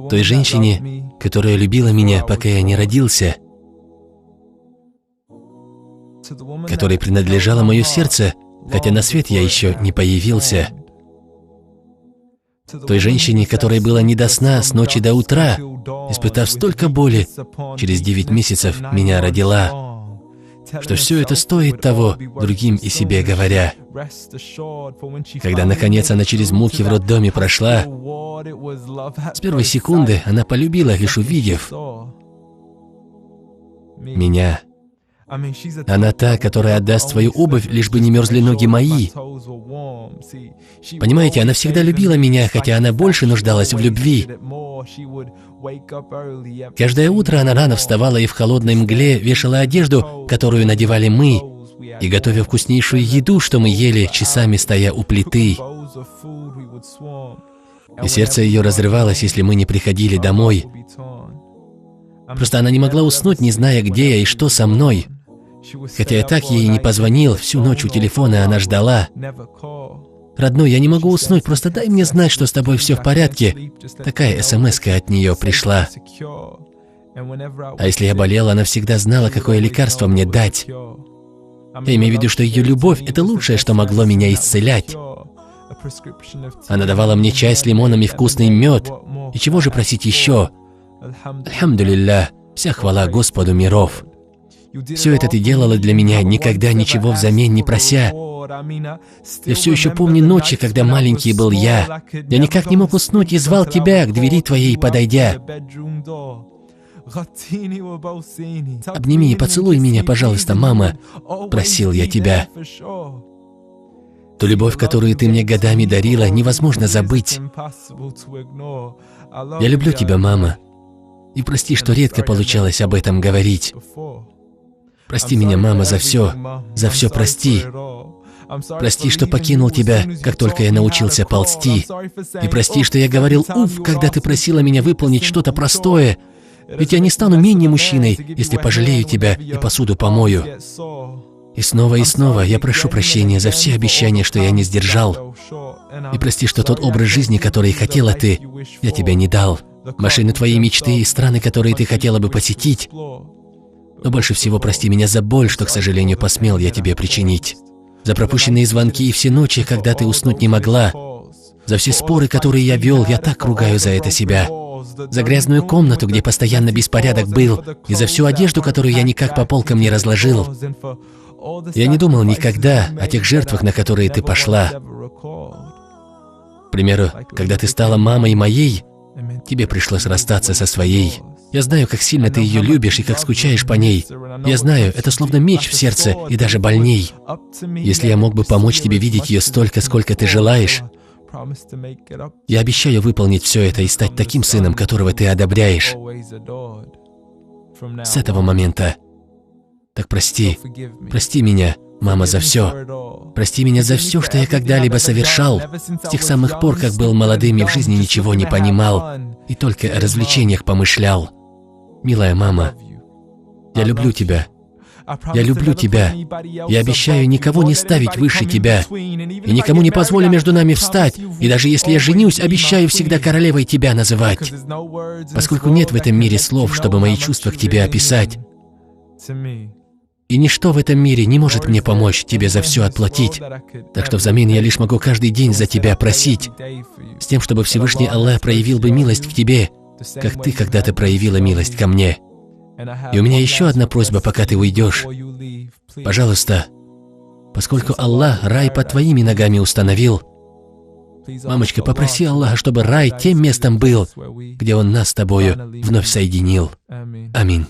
той женщине, которая любила меня, пока я не родился, которой принадлежало мое сердце, хотя на свет я еще не появился, той женщине, которой было не до сна с ночи до утра, испытав столько боли, через 9 месяцев меня родила, что все это стоит того, другим и себе говоря. Когда, наконец, она через муки в роддоме прошла, с первой секунды она полюбила, лишь увидев меня. Она та, которая отдаст свою обувь, лишь бы не мерзли ноги мои. Понимаете, она всегда любила меня, хотя она больше нуждалась в любви. Каждое утро она рано вставала и в холодной мгле вешала одежду, которую надевали мы, и готовя вкуснейшую еду, что мы ели, часами стоя у плиты. И сердце ее разрывалось, если мы не приходили домой. Просто она не могла уснуть, не зная, где я и что со мной. Хотя я так ей не позвонил, всю ночь у телефона она ждала. «Родной, я не могу уснуть, просто дай мне знать, что с тобой все в порядке». Такая смс-ка от нее пришла. А если я болел, она всегда знала, какое лекарство мне дать. Я имею в виду, что ее любовь — это лучшее, что могло меня исцелять. Она давала мне чай с лимоном и вкусный мед. И чего же просить еще? Альхамдулилля, вся хвала Господу миров. Все это ты делала для меня, никогда ничего взамен не прося. Я все еще помню ночи, когда маленький был я. Я никак не мог уснуть и звал тебя, к двери твоей подойдя. «Обними и поцелуй меня, пожалуйста, мама», — просил я тебя. Ту любовь, которую ты мне годами дарила, невозможно забыть. Я люблю тебя, мама. И прости, что редко получалось об этом говорить. Прости меня, мама, за все прости. Прости, что покинул тебя, как только я научился ползти. И прости, что я говорил «уф», когда ты просила меня выполнить что-то простое. Ведь я не стану менее мужчиной, если пожалею тебя и посуду помою. И снова я прошу прощения за все обещания, что я не сдержал. И прости, что тот образ жизни, который хотела ты, я тебе не дал. Машины твоей мечты и страны, которые ты хотела бы посетить. Но больше всего прости меня за боль, что, к сожалению, посмел я тебе причинить. За пропущенные звонки и все ночи, когда ты уснуть не могла. За все споры, которые я вел, я так ругаю за это себя. За грязную комнату, где постоянно беспорядок был. И за всю одежду, которую я никак по полкам не разложил. Я не думал никогда о тех жертвах, на которые ты пошла. К примеру, когда ты стала мамой моей, тебе пришлось расстаться со своей. Я знаю, как сильно ты ее любишь и как скучаешь по ней. Я знаю, это словно меч в сердце и даже больней. Если я мог бы помочь тебе видеть ее столько, сколько ты желаешь, я обещаю выполнить все это и стать таким сыном, которого ты одобряешь. С этого момента. Так прости меня, мама, за все. Прости меня за все, что я когда-либо совершал. С тех самых пор, как был молодым и в жизни ничего не понимал, и только о развлечениях помышлял. Милая мама, я люблю тебя. Я люблю тебя. Я обещаю никого не ставить выше тебя. И никому не позволю между нами встать. И даже если я женюсь, обещаю всегда королевой тебя называть. Поскольку нет в этом мире слов, чтобы мои чувства к тебе описать. И ничто в этом мире не может мне помочь тебе за все отплатить. Так что взамен я лишь могу каждый день за тебя просить, с тем, чтобы Всевышний Аллах проявил бы милость к тебе, как ты когда-то проявила милость ко мне. И у меня еще одна просьба, пока ты уйдешь. Пожалуйста, поскольку Аллах рай под твоими ногами установил, мамочка, попроси Аллаха, чтобы рай тем местом был, где Он нас с тобою вновь соединил. Аминь.